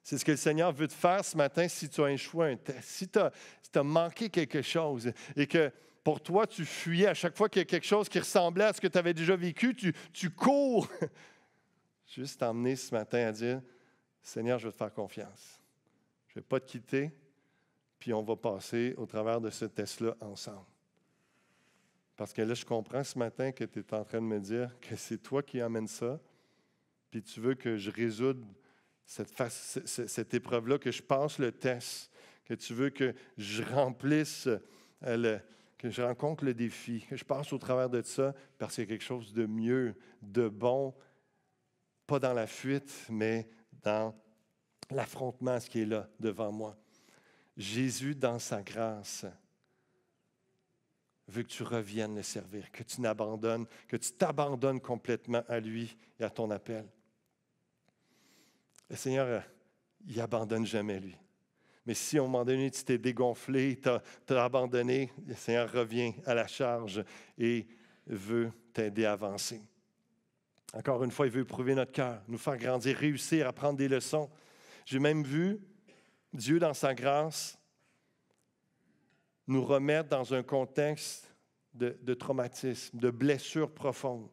C'est ce que le Seigneur veut te faire ce matin si tu as échoué un test. Si tu as manqué quelque chose et que pour toi, tu fuyais à chaque fois qu'il y a quelque chose qui ressemblait à ce que tu avais déjà vécu, tu cours. Juste t'emmener ce matin à dire, « Seigneur, je veux te faire confiance. Je ne vais pas te quitter, puis on va passer au travers de ce test-là ensemble. » Parce que là, je comprends ce matin que tu es en train de me dire que c'est toi qui amènes ça, puis tu veux que je résoudre cette épreuve-là, que je passe le test, que tu veux que je remplisse, que je rencontre le défi, que je passe au travers de ça, parce qu'il y a quelque chose de mieux, de bon, pas dans la fuite, mais dans l'affrontement, ce qui est là devant moi. Jésus, dans sa grâce, veut que tu reviennes le servir, que tu t'abandonnes complètement à lui et à ton appel. Le Seigneur, il n'abandonne jamais, lui. Mais si, à un moment donné, tu t'es dégonflé, tu as abandonné, le Seigneur revient à la charge et veut t'aider à avancer. Encore une fois, il veut éprouver notre cœur, nous faire grandir, réussir, apprendre des leçons. J'ai même vu Dieu, dans sa grâce, nous remettre dans un contexte de traumatisme, de blessure profonde,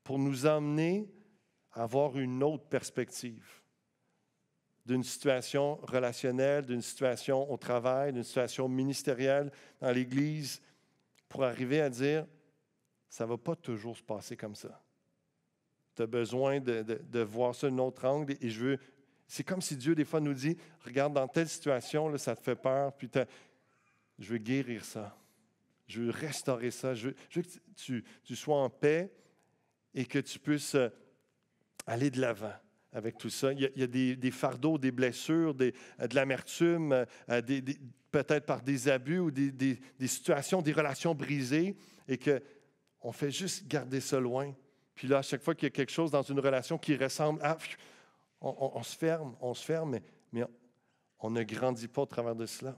pour nous emmener à avoir une autre perspective. d'une situation relationnelle, d'une situation au travail, d'une situation ministérielle dans l'Église, pour arriver à dire, ça ne va pas toujours se passer comme ça. Tu as besoin de voir ça d'un autre angle. Et c'est comme si Dieu, des fois, nous dit, regarde, dans telle situation, là, ça te fait peur, puis je veux guérir ça. Je veux restaurer ça. Je veux que tu sois en paix et que tu puisses aller de l'avant avec tout ça. Il y a des fardeaux, des blessures, de l'amertume, peut-être par des abus ou des situations, des relations brisées, et qu'on fait juste garder ça loin. Puis là, à chaque fois qu'il y a quelque chose dans une relation qui ressemble à... On se ferme, mais on ne grandit pas au travers de cela.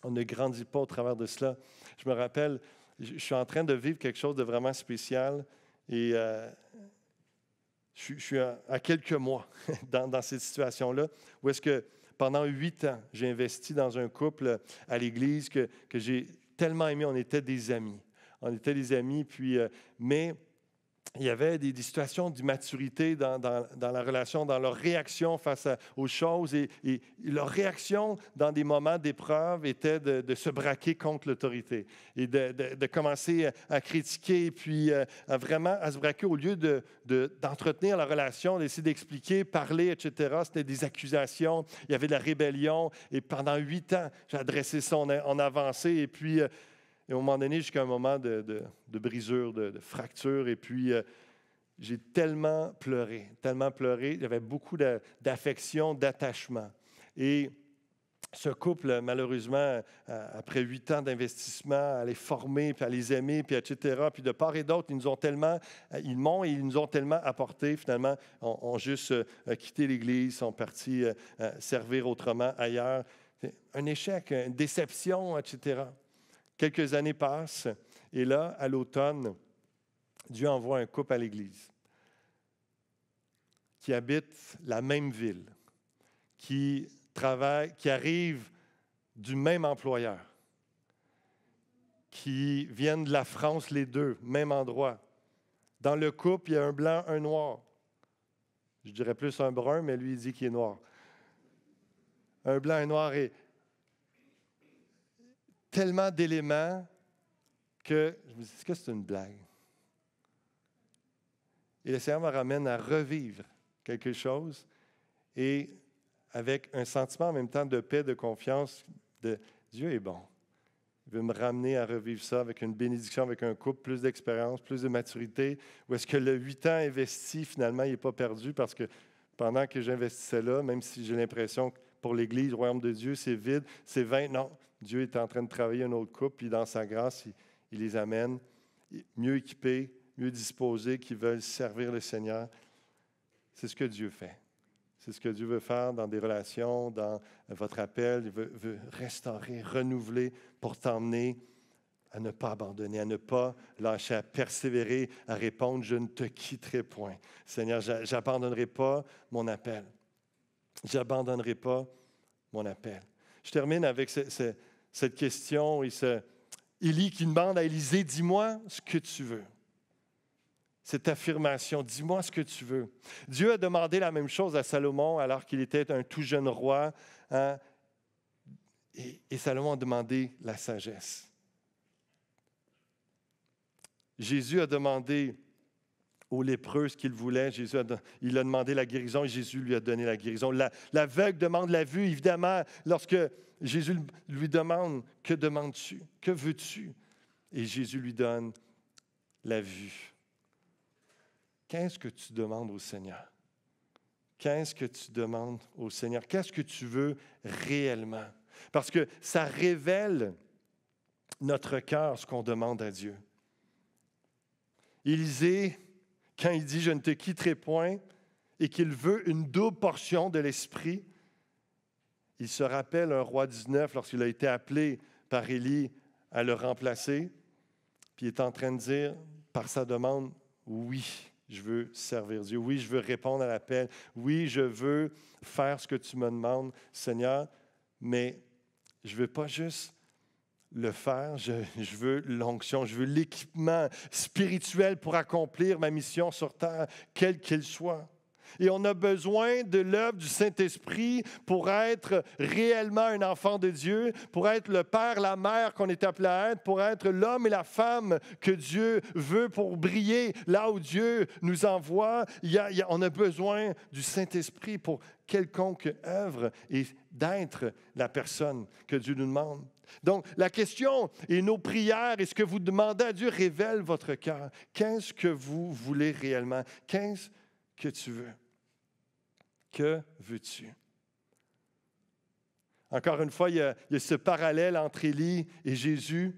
On ne grandit pas au travers de cela. Je me rappelle, je suis en train de vivre quelque chose de vraiment spécial et je suis à quelques mois dans cette situation-là où est-ce que pendant 8 ans, j'ai investi dans un couple à l'Église que j'ai tellement aimé. On était des amis. Puis, mais il y avait des situations d'immaturité dans la relation, dans leur réaction face aux choses. Et leur réaction dans des moments d'épreuve était de se braquer contre l'autorité et de commencer à critiquer, puis vraiment à se braquer au lieu d'entretenir la relation, d'essayer d'expliquer, parler, etc. C'était des accusations, il y avait de la rébellion. Et pendant 8 ans, j'ai adressé ça en avancée. Et puis... Et à un moment donné, jusqu'à un moment de brisure, de fracture. Et puis, j'ai tellement pleuré. Il y avait beaucoup d'affection, d'attachement. Et ce couple, malheureusement, après 8 ans d'investissement, à les former, puis à les aimer, puis etc., puis de part et d'autre, ils nous ont tellement apporté, finalement, ont juste quitté l'Église, sont partis servir autrement ailleurs. Un échec, une déception, etc. Quelques années passent, et là, à l'automne, Dieu envoie un couple à l'Église qui habite la même ville, qui arrive du même employeur, qui viennent de la France, les deux, même endroit. Dans le couple, il y a un blanc, un noir. Je dirais plus un brun, mais lui, il dit qu'il est noir. Un blanc, un noir, et tellement d'éléments que je me dis, est-ce que c'est une blague? Et le Seigneur me ramène à revivre quelque chose et avec un sentiment en même temps de paix, de confiance, de Dieu est bon. Il veut me ramener à revivre ça avec une bénédiction, avec un couple, plus d'expérience, plus de maturité, où est-ce que le 8 ans investi, finalement, il n'est pas perdu parce que pendant que j'investissais là, même si j'ai l'impression que pour l'Église, le royaume de Dieu, c'est vide, c'est vain, non, Dieu est en train de travailler un autre couple, puis dans sa grâce, il les amène mieux équipés, mieux disposés, qui veulent servir le Seigneur. C'est ce que Dieu fait. C'est ce que Dieu veut faire dans des relations, dans votre appel. Il veut restaurer, renouveler pour t'emmener à ne pas abandonner, à ne pas lâcher, à persévérer, à répondre « Je ne te quitterai point. Seigneur, je n'abandonnerai pas mon appel. Je n'abandonnerai pas mon appel. » Je termine avec cette question et Élie qui demande à Élisée « Dis-moi ce que tu veux. » Cette affirmation, dis-moi ce que tu veux. Dieu a demandé la même chose à Salomon alors qu'il était un tout jeune roi. Hein? Et Salomon a demandé la sagesse. Jésus a demandé aux lépreux ce qu'il voulait. Il a demandé la guérison et Jésus lui a donné la guérison. L'aveugle demande la vue. Évidemment, lorsque Jésus lui demande, que demandes-tu? Que veux-tu? Et Jésus lui donne la vue. Qu'est-ce que tu demandes au Seigneur? Qu'est-ce que tu demandes au Seigneur? Qu'est-ce que tu veux réellement? Parce que ça révèle notre cœur, ce qu'on demande à Dieu. Élisée, quand il dit « Je ne te quitterai point » et qu'il veut une double portion de l'Esprit, il se rappelle un roi 19 lorsqu'il a été appelé par Élie à le remplacer, puis il est en train de dire par sa demande « Oui ». Je veux servir Dieu. Oui, je veux répondre à l'appel. Oui, je veux faire ce que tu me demandes, Seigneur, mais je ne veux pas juste le faire. Je veux l'onction. Je veux l'équipement spirituel pour accomplir ma mission sur terre, quelle qu'elle soit. Et on a besoin de l'œuvre du Saint-Esprit pour être réellement un enfant de Dieu, pour être le père, la mère qu'on est appelé à être, pour être l'homme et la femme que Dieu veut pour briller là où Dieu nous envoie. On a besoin du Saint-Esprit pour quelconque œuvre et d'être la personne que Dieu nous demande. Donc, la question et nos prières et ce que vous demandez à Dieu révèle votre cœur. Qu'est-ce que vous voulez réellement? Qu'est-ce que tu veux? Que veux-tu? Encore une fois, il y a ce parallèle entre Élie et Jésus.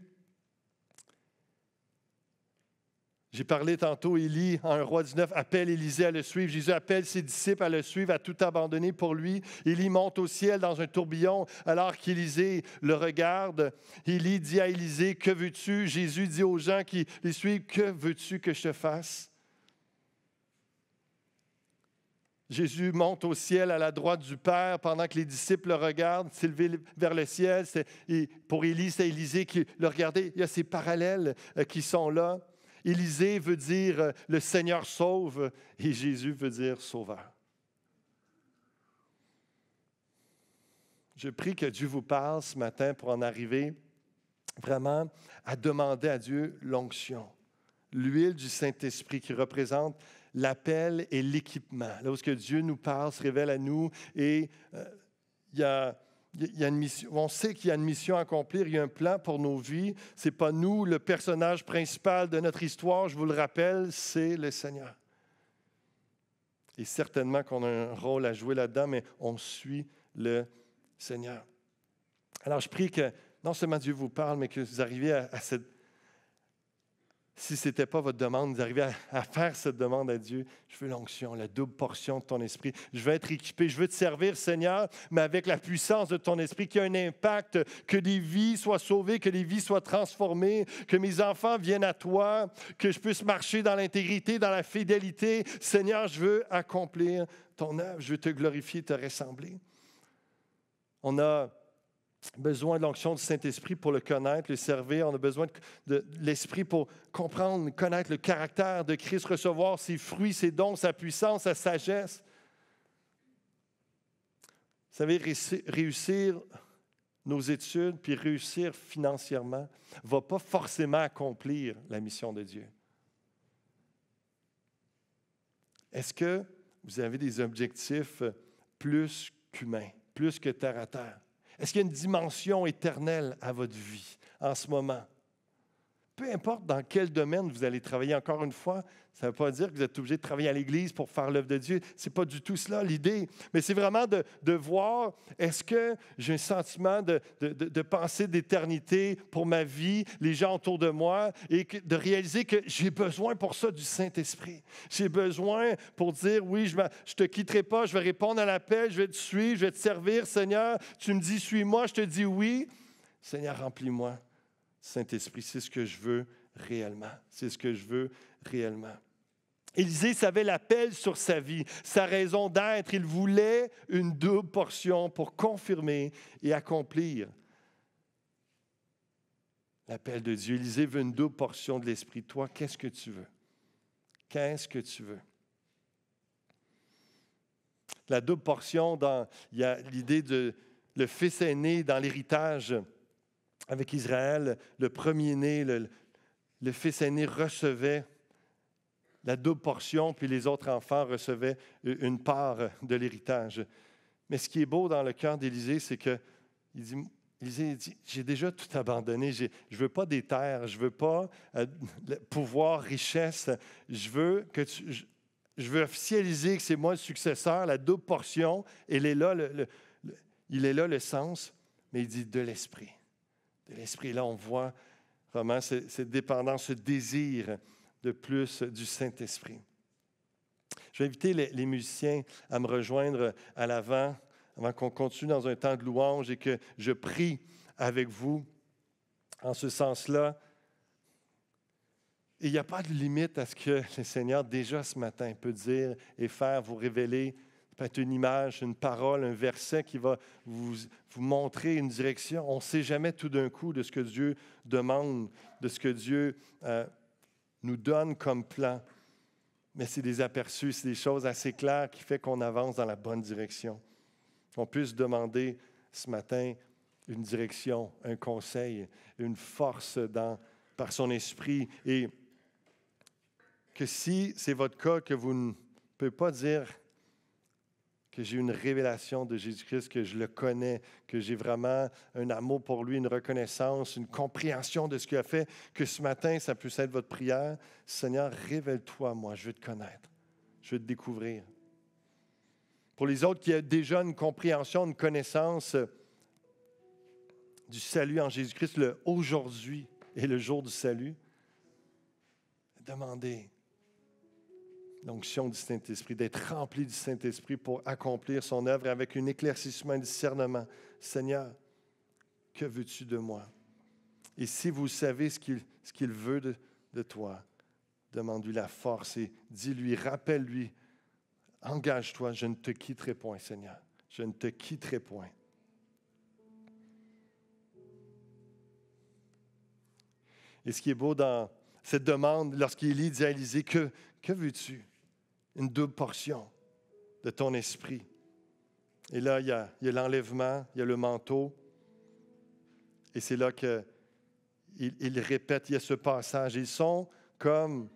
J'ai parlé tantôt, Élie, en 1 Roi 19, appelle Élisée à le suivre. Jésus appelle ses disciples à le suivre, à tout abandonner pour lui. Élie monte au ciel dans un tourbillon alors qu'Élisée le regarde. Élie dit à Élisée, « Que veux-tu? » Jésus dit aux gens qui les suivent, « Que veux-tu que je te fasse? » Jésus monte au ciel à la droite du Père pendant que les disciples le regardent s'élever vers le ciel. Et pour Élie, c'est Élisée qui le regardait. Il y a ces parallèles qui sont là. Élisée veut dire « le Seigneur sauve » et Jésus veut dire « sauveur ». Je prie que Dieu vous parle ce matin pour en arriver vraiment à demander à Dieu l'onction, l'huile du Saint-Esprit qui représente l'appel et l'équipement. Là où Dieu nous parle, se révèle à nous et il y a une mission. On sait qu'il y a une mission à accomplir, il y a un plan pour nos vies. Ce n'est pas nous, le personnage principal de notre histoire, je vous le rappelle, c'est le Seigneur. Et certainement qu'on a un rôle à jouer là-dedans, mais on suit le Seigneur. Alors je prie que non seulement Dieu vous parle, mais que vous arriviez à cette... Si ce n'était pas votre demande, vous arrivez à faire cette demande à Dieu. Je veux l'onction, la double portion de ton esprit. Je veux être équipé, je veux te servir, Seigneur, mais avec la puissance de ton esprit qui a un impact, que des vies soient sauvées, que des vies soient transformées, que mes enfants viennent à toi, que je puisse marcher dans l'intégrité, dans la fidélité. Seigneur, je veux accomplir ton œuvre, je veux te glorifier, te ressembler. On a besoin de l'onction du Saint-Esprit pour le connaître, le servir. On a besoin de l'Esprit pour comprendre, connaître le caractère de Christ, recevoir ses fruits, ses dons, sa puissance, sa sagesse. Vous savez, réussir nos études puis réussir financièrement ne va pas forcément accomplir la mission de Dieu. Est-ce que vous avez des objectifs plus qu'humains, plus que terre à terre? Est-ce qu'il y a une dimension éternelle à votre vie en ce moment? Peu importe dans quel domaine vous allez travailler, encore une fois, ça ne veut pas dire que vous êtes obligé de travailler à l'Église pour faire l'œuvre de Dieu. Ce n'est pas du tout cela l'idée. Mais c'est vraiment de voir, est-ce que j'ai un sentiment de pensée d'éternité pour ma vie, les gens autour de moi, et de réaliser que j'ai besoin pour ça du Saint-Esprit. J'ai besoin pour dire, oui, je ne te quitterai pas, je vais répondre à l'appel, je vais te suivre, je vais te servir, Seigneur. Tu me dis, suis-moi, je te dis oui. Seigneur, remplis-moi. Saint-Esprit, c'est ce que je veux réellement. C'est ce que je veux réellement. Élisée savait l'appel sur sa vie, sa raison d'être. Il voulait une double portion pour confirmer et accomplir l'appel de Dieu. Élisée veut une double portion de l'Esprit. Toi, qu'est-ce que tu veux? Qu'est-ce que tu veux? La double portion, il y a l'idée de le fils aîné dans l'héritage. Avec Israël, le premier-né, le fils aîné recevait la double portion, puis les autres enfants recevaient une part de l'héritage. Mais ce qui est beau dans le cœur d'Élisée, c'est que Élisée dit, j'ai déjà tout abandonné, je ne veux pas des terres, je ne veux pas pouvoir, richesse, je veux officialiser que c'est moi le successeur, la double portion, il est là le sens, mais il dit de l'esprit. De l'Esprit. Là, on voit vraiment cette dépendance, ce désir de plus du Saint-Esprit. Je vais inviter les musiciens à me rejoindre à l'avant, avant qu'on continue dans un temps de louange et que je prie avec vous en ce sens-là. Et il n'y a pas de limite à ce que le Seigneur, déjà ce matin, peut dire et faire, vous révéler. Peut-être une image, une parole, un verset qui va vous montrer une direction. On ne sait jamais tout d'un coup de ce que Dieu demande, de ce que Dieu nous donne comme plan. mais c'est des aperçus, c'est des choses assez claires qui font qu'on avance dans la bonne direction. On peut se demander ce matin une direction, un conseil, une force par son esprit. Et que si c'est votre cas, que vous ne pouvez pas dire que j'ai une révélation de Jésus-Christ, que je le connais, que j'ai vraiment un amour pour lui, une reconnaissance, une compréhension de ce qu'il a fait, que ce matin, ça puisse être votre prière. Seigneur, révèle-toi à moi, je veux te connaître, je veux te découvrir. Pour les autres qui ont déjà une compréhension, une connaissance du salut en Jésus-Christ, le aujourd'hui est le jour du salut, demandez l'onction du Saint-Esprit, d'être rempli du Saint-Esprit pour accomplir son œuvre avec un éclaircissement, un discernement. Seigneur, que veux-tu de moi? Et si vous savez ce qu'il veut de toi, demande-lui la force et dis-lui, rappelle-lui, engage-toi, je ne te quitterai point, Seigneur. Je ne te quitterai point. Et ce qui est beau dans cette demande, lorsqu'Élie dit à Élisée, que veux-tu? Une double portion de ton esprit. Et là, il y a l'enlèvement, il y a le manteau. Et c'est là qu'il répète, il y a ce passage. Ils sont comme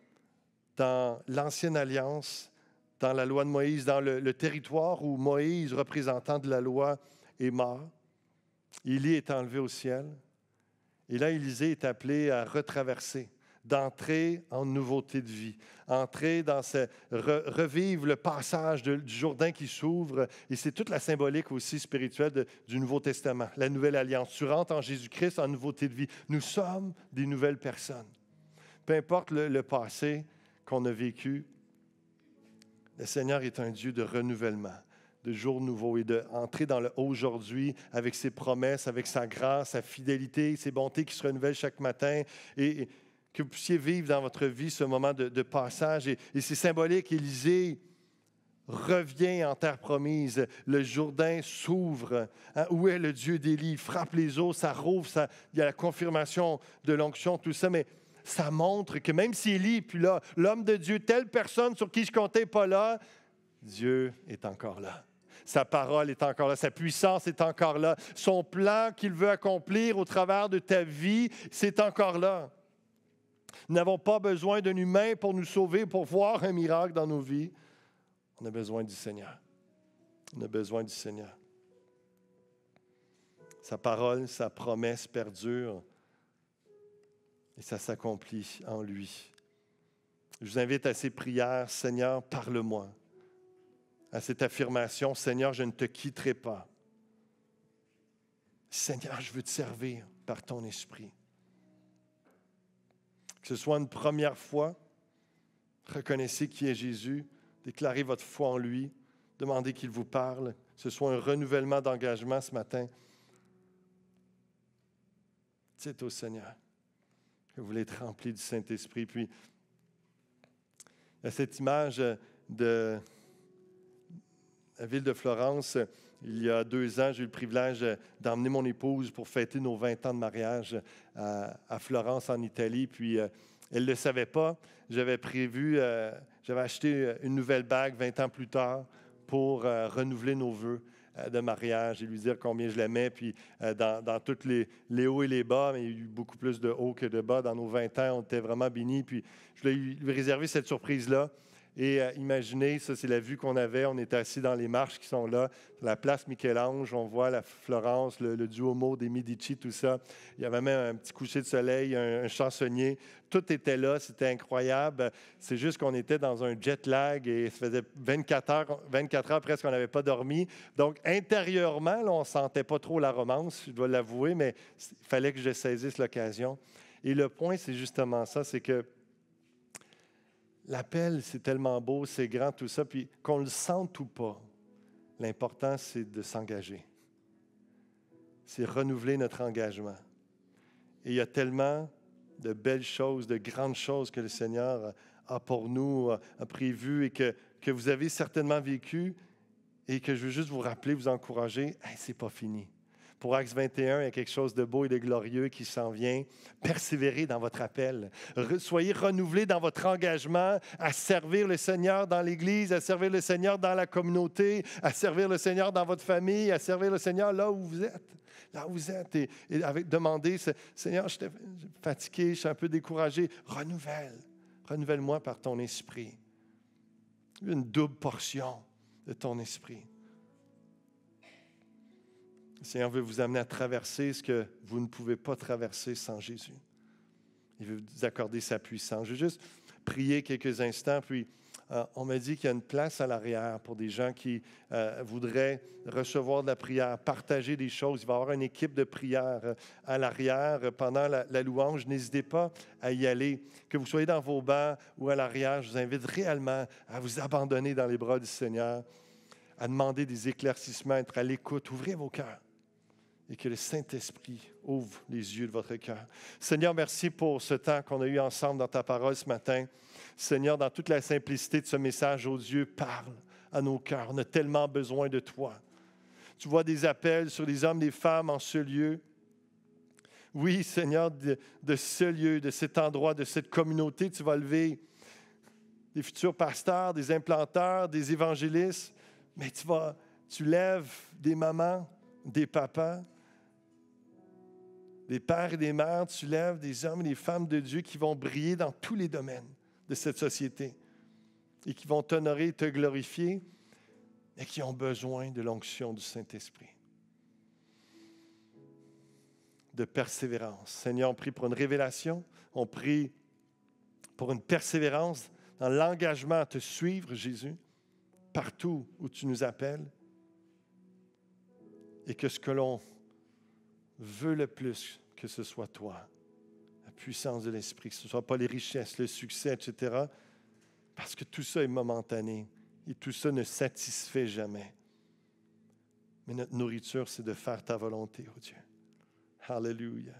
dans l'Ancienne Alliance, dans la loi de Moïse, dans le territoire où Moïse, représentant de la loi, est mort. Élie est enlevé au ciel. Et là, Élisée est appelé à retraverser, d'entrer en nouveauté de vie, entrer dans revivre le passage du Jourdain qui s'ouvre. Et c'est toute la symbolique aussi spirituelle du Nouveau Testament, la nouvelle alliance. Tu rentres en Jésus-Christ en nouveauté de vie. Nous sommes des nouvelles personnes. Peu importe le passé qu'on a vécu, le Seigneur est un Dieu de renouvellement, de jours nouveaux et d'entrer dans le aujourd'hui avec ses promesses, avec sa grâce, sa fidélité, ses bontés qui se renouvellent chaque matin et que vous puissiez vivre dans votre vie ce moment de passage. Et c'est symbolique, Élisée revient en terre promise, le Jourdain s'ouvre. Hein, où est le Dieu d'Élie? Il frappe les eaux, ça rouvre, il y a la confirmation de l'onction, tout ça, mais ça montre que même si Élie, puis là, l'homme de Dieu, telle personne sur qui je comptais n'est pas là, Dieu est encore là. Sa parole est encore là, sa puissance est encore là, son plan qu'il veut accomplir au travers de ta vie, c'est encore là. Nous n'avons pas besoin d'un humain pour nous sauver, pour voir un miracle dans nos vies. On a besoin du Seigneur. On a besoin du Seigneur. Sa parole, sa promesse perdure et ça s'accomplit en lui. Je vous invite à ces prières, Seigneur, parle-moi. À cette affirmation, Seigneur, je ne te quitterai pas. Seigneur, je veux te servir par ton esprit. Que ce soit une première fois, reconnaissez qui est Jésus, déclarez votre foi en lui, demandez qu'il vous parle, que ce soit un renouvellement d'engagement ce matin. Dites au Seigneur que vous voulez être rempli du Saint-Esprit. Puis, il y a cette image de la ville de Florence. Il y a 2 ans, j'ai eu le privilège d'emmener mon épouse pour fêter nos 20 ans de mariage à Florence, en Italie. Puis, elle ne le savait pas. J'avais acheté une nouvelle bague 20 ans plus tard pour renouveler nos vœux de mariage et lui dire combien je l'aimais. Puis, dans tous les hauts et les bas, mais il y a eu beaucoup plus de hauts que de bas. Dans nos 20 ans, on était vraiment bénis. Puis, je voulais lui réserver cette surprise-là. Et imaginez, ça c'est la vue qu'on avait, on était assis dans les marches qui sont là, la place Michel-Ange, on voit la Florence, le Duomo des Medici, tout ça. Il y avait même un petit coucher de soleil, un chansonnier, tout était là, c'était incroyable. C'est juste qu'on était dans un jet lag et ça faisait 24 heures presque qu'on n'avait pas dormi. Donc intérieurement, là, on ne sentait pas trop la romance, je dois l'avouer, mais il fallait que je saisisse l'occasion. Et le point, c'est justement ça, c'est que l'appel, c'est tellement beau, c'est grand, tout ça, puis qu'on le sente ou pas, l'important, c'est de s'engager. C'est renouveler notre engagement. Et il y a tellement de belles choses, de grandes choses que le Seigneur a pour nous, a prévues et que vous avez certainement vécues et que je veux juste vous rappeler, vous encourager, hey, c'est pas fini. Pour Actes 21, il y a quelque chose de beau et de glorieux qui s'en vient. Persévérez dans votre appel. Soyez renouvelés dans votre engagement à servir le Seigneur dans l'Église, à servir le Seigneur dans la communauté, à servir le Seigneur dans votre famille, à servir le Seigneur là où vous êtes. Là où vous êtes. Et avec demander, Seigneur, je suis fatigué, je suis un peu découragé. Renouvelle-moi par ton esprit. Une double portion de ton esprit. Le Seigneur veut vous amener à traverser ce que vous ne pouvez pas traverser sans Jésus. Il veut vous accorder sa puissance. Je vais juste prier quelques instants, puis on m'a dit qu'il y a une place à l'arrière pour des gens qui voudraient recevoir de la prière, partager des choses. Il va y avoir une équipe de prière à l'arrière pendant la louange. N'hésitez pas à y aller. Que vous soyez dans vos bancs ou à l'arrière, je vous invite réellement à vous abandonner dans les bras du Seigneur, à demander des éclaircissements, être à l'écoute. Ouvrez vos cœurs. Et que le Saint-Esprit ouvre les yeux de votre cœur. Seigneur, merci pour ce temps qu'on a eu ensemble dans ta parole ce matin. Seigneur, dans toute la simplicité de ce message, oh Dieu, parle à nos cœurs. On a tellement besoin de toi. Tu vois des appels sur les hommes et les femmes en ce lieu. Oui, Seigneur, de ce lieu, de cet endroit, de cette communauté, tu vas lever des futurs pasteurs, des implanteurs, des évangélistes. Mais tu lèves des mamans, des papas, des pères et des mères, tu lèves des hommes et des femmes de Dieu qui vont briller dans tous les domaines de cette société et qui vont t'honorer et te glorifier, mais qui ont besoin de l'onction du Saint-Esprit, de persévérance. Seigneur, on prie pour une révélation, on prie pour une persévérance dans l'engagement à te suivre, Jésus, partout où tu nous appelles, et que ce que l'on veut le plus, que ce soit toi, la puissance de l'Esprit, que ce ne soit pas les richesses, le succès, etc., parce que tout ça est momentané et tout ça ne satisfait jamais. Mais notre nourriture, c'est de faire ta volonté, oh Dieu. Alléluia.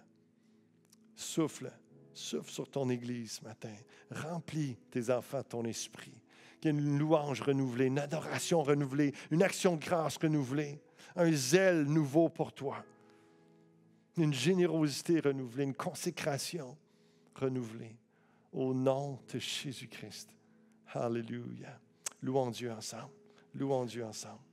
Souffle sur ton Église ce matin. Remplis tes enfants de ton esprit. Qu'il y ait une louange renouvelée, une adoration renouvelée, une action de grâce renouvelée, un zèle nouveau pour toi. Une générosité renouvelée, une consécration renouvelée. Au nom de Jésus-Christ. Alléluia. Louons Dieu ensemble. Louons Dieu ensemble.